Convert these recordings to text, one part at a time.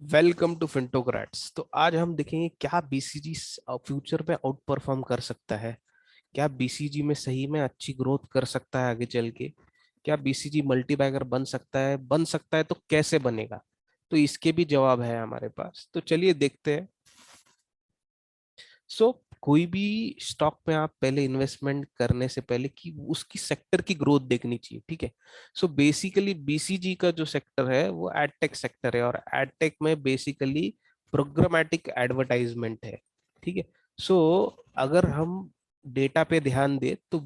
Welcome to फिंटोक्रेट्स। तो आज हम देखेंगे क्या बीसीजी फ्यूचर में आउट परफॉर्म कर सकता है। क्या बीसीजी में सही में अच्छी ग्रोथ कर सकता है आगे चल के। क्या बीसीजी मल्टीबैगर बन सकता है तो कैसे बनेगा। तो इसके भी जवाब है हमारे पास, तो चलिए देखते हैं। सो कोई भी स्टॉक में आप पहले इन्वेस्टमेंट करने से पहले कि उसकी सेक्टर की ग्रोथ देखनी चाहिए, ठीक है। सो बेसिकली बीसीजी का जो सेक्टर है वो एडटेक सेक्टर है, और एडटेक में बेसिकली प्रोग्रामेटिक एडवर्टाइजमेंट है, ठीक है। सो अगर हम डेटा पे ध्यान दें तो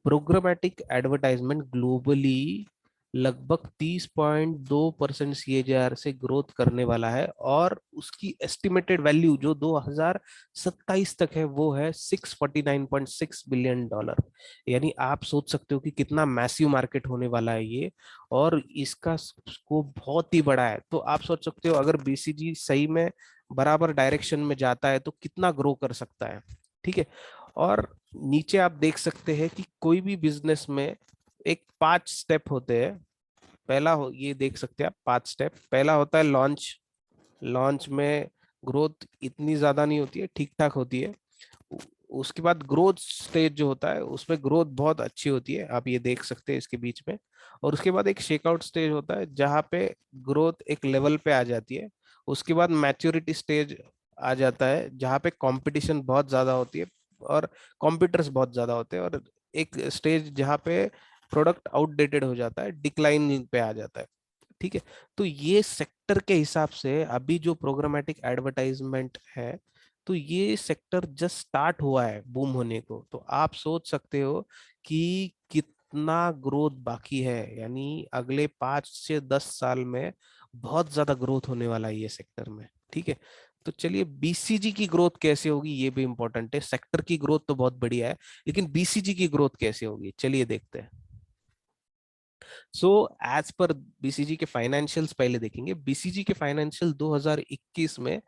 प्रोग्रामेटिक एडवर्टाइजमेंट ग्लोबली लगभग 30.2% सीएजीआर से ग्रोथ करने वाला है, और उसकी एस्टिमेटेड वैल्यू जो 2027 तक है वो है $649.6 बिलियन। यानी आप सोच सकते हो कि कितना मैसिव मार्केट होने वाला है ये, और इसका स्कोप बहुत ही बड़ा है। तो आप सोच सकते हो अगर बीसीजी सही में बराबर डायरेक्शन में जाता है तो कितना ग्रो कर सकता है, ठीक है। और नीचे आप देख सकते हैं कि कोई भी बिजनेस में एक 5 स्टेप होते हैं। पहला हो ये देख सकते हैं आप, 5 स्टेप। पहला होता है लॉन्च। लॉन्च में ग्रोथ इतनी ज्यादा नहीं होती है, ठीक ठाक होती है। उ- उसके बाद ग्रोथ स्टेज जो होता है उसमें ग्रोथ बहुत अच्छी होती है, आप ये देख सकते हैं इसके बीच में। और उसके बाद एक शेकआउट स्टेज होता है जहाँ पे ग्रोथ एक लेवल पे आ जाती है। उसके बाद मैच्योरिटी स्टेज आ जाता है जहाँ पे कंपटीशन बहुत ज्यादा होती है, और कॉम्पिटिटर्स बहुत ज्यादा होते हैं। और एक स्टेज जहाँ पे प्रोडक्ट आउटडेटेड हो जाता है, डिक्लाइन पे आ जाता है, ठीक है। तो ये सेक्टर के हिसाब से अभी जो प्रोग्रामेटिक एडवर्टाइजमेंट है, तो ये सेक्टर जस्ट स्टार्ट हुआ है बूम होने को। तो आप सोच सकते हो कि कितना ग्रोथ बाकी है, यानी अगले 5 से 10 साल में बहुत ज्यादा ग्रोथ होने वाला है ये सेक्टर में, ठीक है। तो चलिए बीसीजी की ग्रोथ कैसे होगी ये भी इंपॉर्टेंट है। सेक्टर की ग्रोथ तो बहुत बढ़िया है, लेकिन बीसीजी की ग्रोथ कैसे होगी चलिए देखते हैं। सो एज पर बीसीजी के फाइनेंशियल्स पहले देखेंगे। बीसीजी के फाइनेंशियल 2021 में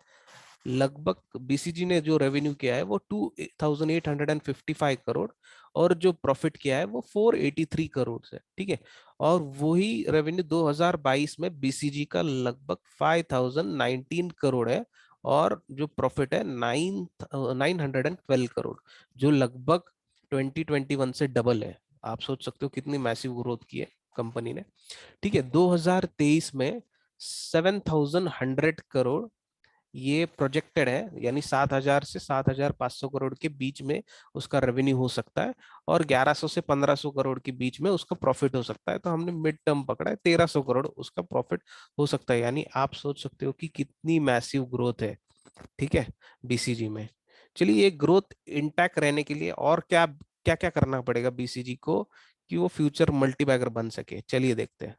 लगभग बीसीजी ने जो रेवेन्यू किया है वो 2855 करोड़, और जो प्रॉफिट किया है वो 483 करोड़ से, ठीक है। और वही रेवेन्यू 2022 में बीसीजी का लगभग 5019 करोड़ है, और जो प्रॉफिट है 912 करोड़, जो लगभग 2021 से डबल है। आप सोच सकते हो कितनी मैसिव ग्रोथ की है कंपनी ने, ठीक है। 2023 में 7100 करोड़ ये प्रोजेक्टेड है, यानी 7000 से 7500 करोड़ के बीच में उसका रेवेन्यू हो सकता है, और 1100 से 1500 करोड़ के बीच में उसका प्रॉफिट हो सकता है। तो हमने मिड टर्म पकड़ा है, 1300 करोड़ उसका प्रॉफिट हो सकता है। यानी आप सोच सकते हो कि कितनी मैसिव ग्रोथ है, ठीक है, बीसीजी में। चलिए ये ग्रोथ इंटैक्ट रहने के लिए और क्या क्या क्या करना पड़ेगा बीसीजी को कि वो फ्यूचर मल्टीबैगर बन सके, चलिए देखते हैं।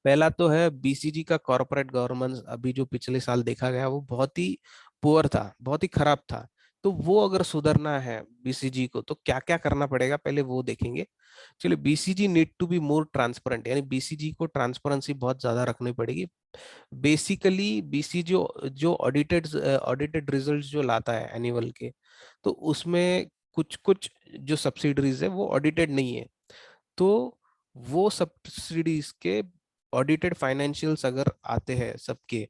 पहला तो है बीसीजी का कॉर्पोरेट गवर्नेंस। अभी जो पिछले साल देखा गया वो बहुत ही पुअर था, बहुत ही खराब था। तो वो अगर सुधरना है बीसीजी को तो क्या क्या करना पड़ेगा पहले वो देखेंगे। चलिए BCG need to be more transparent, यानी बीसीजी को ट्रांसपेरेंसी बहुत ज्यादा रखनी पड़ेगी। बेसिकली बीसी जो जो ऑडिटेड रिजल्ट्स जो लाता है एनुअल के, तो उसमें कुछ कुछ जो सब्सिडरीज है वो ऑडिटेड नहीं है। तो वो सब्सिडीज के ऑडिटेड फाइनेंशियल्स अगर आते हैं सबके,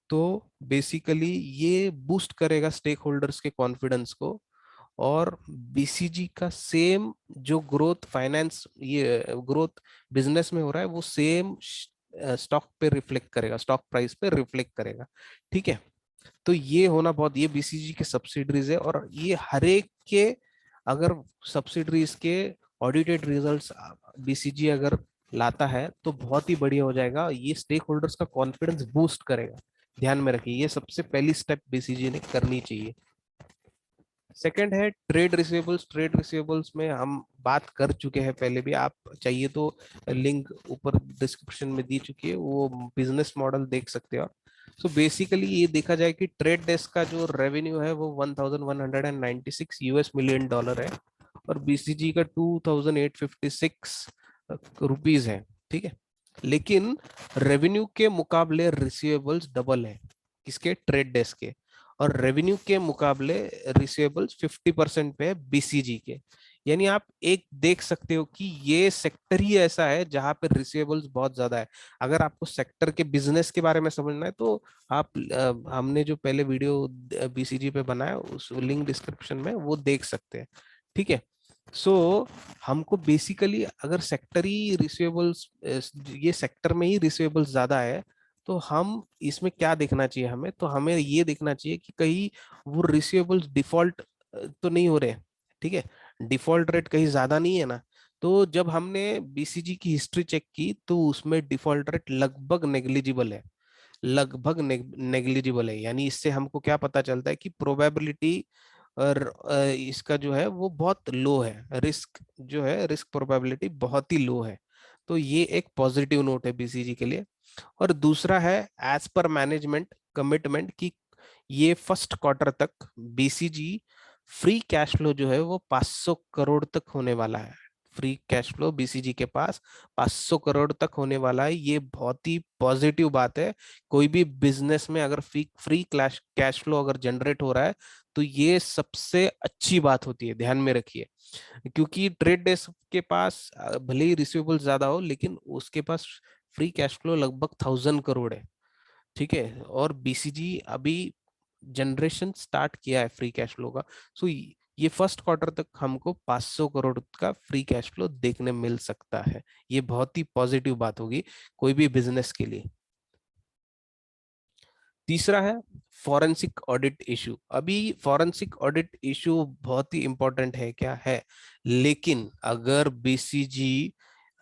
तो बेसिकली ये बूस्ट करेगा स्टेक होल्डर्स के कॉन्फिडेंस को। और बीसीजी का सेम जो ग्रोथ फाइनेंस ये ग्रोथ बिजनेस में हो रहा है वो सेम स्टॉक पे रिफ्लेक्ट करेगा, स्टॉक प्राइस पे रिफ्लेक्ट करेगा, ठीक है। तो ये होना बहुत, ये बीसीजी के सब्सिडरीज है, और ये हर एक के अगर सब्सिडरीज के ऑडिटेड रिजल्ट्स बीसीजी अगर लाता है तो बहुत ही बढ़िया हो जाएगा, ये स्टेक होल्डर्स का कॉन्फिडेंस बूस्ट करेगा। ध्यान में रखिए ये सबसे पहली स्टेप बीसीजी ने करनी चाहिए। सेकंड है ट्रेड रिसीवेबल्स। ट्रेड रिसीवेबल्स में हम बात कर चुके हैं पहले भी, आप चाहिए तो लिंक ऊपर डिस्क्रिप्शन में दी चुकी है, वो बिजनेस मॉडल देख सकते हो आप। सो बेसिकली ये देखा जाए कि ट्रेड डेस्क का जो रेवेन्यू है वो 1196 यूएस मिलियन डॉलर है, और बीसीजी का 2856 रुपीज है, ठीक है। लेकिन रेवेन्यू के मुकाबले रिसीवेबल्स डबल है, किसके, ट्रेड डेस्क के। और रेवेन्यू के मुकाबले रिसीवेबल्स 50% पे है बीसीजी के। यानी आप एक देख सकते हो कि ये सेक्टर ही ऐसा है जहां पे रिसीवेबल्स बहुत ज्यादा है। अगर आपको सेक्टर के बिजनेस के बारे में समझना है तो आप हमने जो पहले वीडियो बीसीजी पे बनाया उस लिंक डिस्क्रिप्शन में वो देख सकते हैं। ठीक है। सो हमको बेसिकली अगर सेक्टरी रिसीवेबल्स, ये सेक्टर में ही रिसीवेबल्स ज्यादा है, तो हम इसमें क्या देखना चाहिए हमें, तो हमें ये देखना चाहिए कि कहीं वो रिसीवेबल्स डिफॉल्ट तो नहीं हो रहे। ठीक है। डिफॉल्ट रेट कहीं ज्यादा नहीं है ना। तो जब हमने बीसीजी की हिस्ट्री चेक की तो उसमें डिफॉल्ट रेट लगभग नेग्लिजिबल है। लगभग नेग्लिजिबल है, यानी इससे हमको क्या पता चलता है कि प्रोबेबिलिटी और इसका जो है वो बहुत लो है, रिस्क जो है, रिस्क प्रोबेबिलिटी बहुत ही लो है। तो ये एक पॉजिटिव नोट है बीसीजी के लिए। और दूसरा है एज पर मैनेजमेंट कमिटमेंट की ये फर्स्ट क्वार्टर तक बीसीजी फ्री कैश फ्लो जो है वो 500 करोड़ तक होने वाला है। फ्री कैश फ्लो बीसीजी के पास 500 करोड़ तक होने वाला है, ये बहुत ही पॉजिटिव बात है। कोई भी बिजनेस में अगर फ्री फ्री कैश फ्लो अगर जनरेट हो रहा है तो ये सबसे अच्छी बात होती है, ध्यान में रखिए। क्योंकि ट्रेड डेस्क के पास भले ही रिसीवेबल ज्यादा हो लेकिन उसके पास फ्री कैश फ्लो लगभग 1000 करोड़ है। ठीक है। और बीसीजी अभी जनरेशन स्टार्ट किया है फ्री कैश फ्लो का। सो ये फर्स्ट क्वार्टर तक हमको 500 करोड़ का फ्री कैश फ्लो देखने मिल सकता है। ये बहुत ही पॉजिटिव बात होगी कोई भी बिजनेस के लिए। तीसरा है फॉरेंसिक ऑडिट इशू। अभी फॉरेंसिक ऑडिट इशू बहुत ही इंपॉर्टेंट है क्या है, लेकिन अगर बीसीजी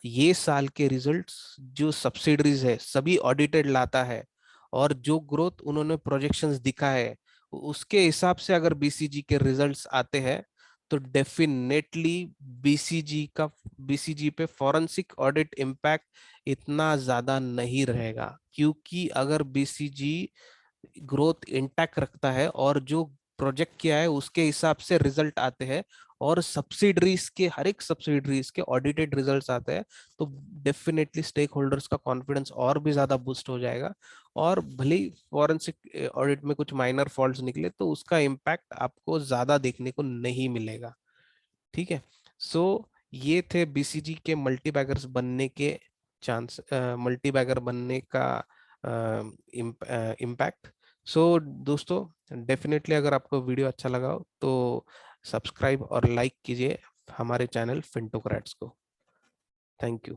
ये साल के रिजल्ट्स जो सब्सिडरीज है सभी ऑडिटेड लाता है और जो ग्रोथ उन्होंने प्रोजेक्शंस दिखा है उसके हिसाब से अगर बीसीजी के रिजल्ट्स आते हैं तो डेफिनेटली बीसीजी पे फॉरेंसिक ऑडिट इम्पैक्ट इतना ज्यादा नहीं रहेगा। क्योंकि अगर बीसीजी ग्रोथ इंटैक्ट रखता है और जो प्रोजेक्ट किया है उसके हिसाब से रिजल्ट आते हैं और सब्सिडरीज के हर एक सब्सिडरीज के ऑडिटेड रिजल्ट्स आते हैं, तो डेफिनेटली स्टेक होल्डर्स का कॉन्फिडेंस और भी ज्यादा बूस्ट हो जाएगा। और भले ही फॉरेंसिक ऑडिट में कुछ माइनर फॉल्ट्स निकले तो उसका इम्पैक्ट आपको ज्यादा देखने को नहीं मिलेगा। ठीक है। सो ये थे बीसीजी के मल्टीबैगर्स बनने के चांस, मल्टीबैगर बनने का इम्पैक्ट। सो दोस्तों, डेफिनेटली अगर आपको वीडियो अच्छा लगा हो तो सब्सक्राइब और लाइक कीजिए हमारे चैनल फिंटोक्रेट्स को। Thank you.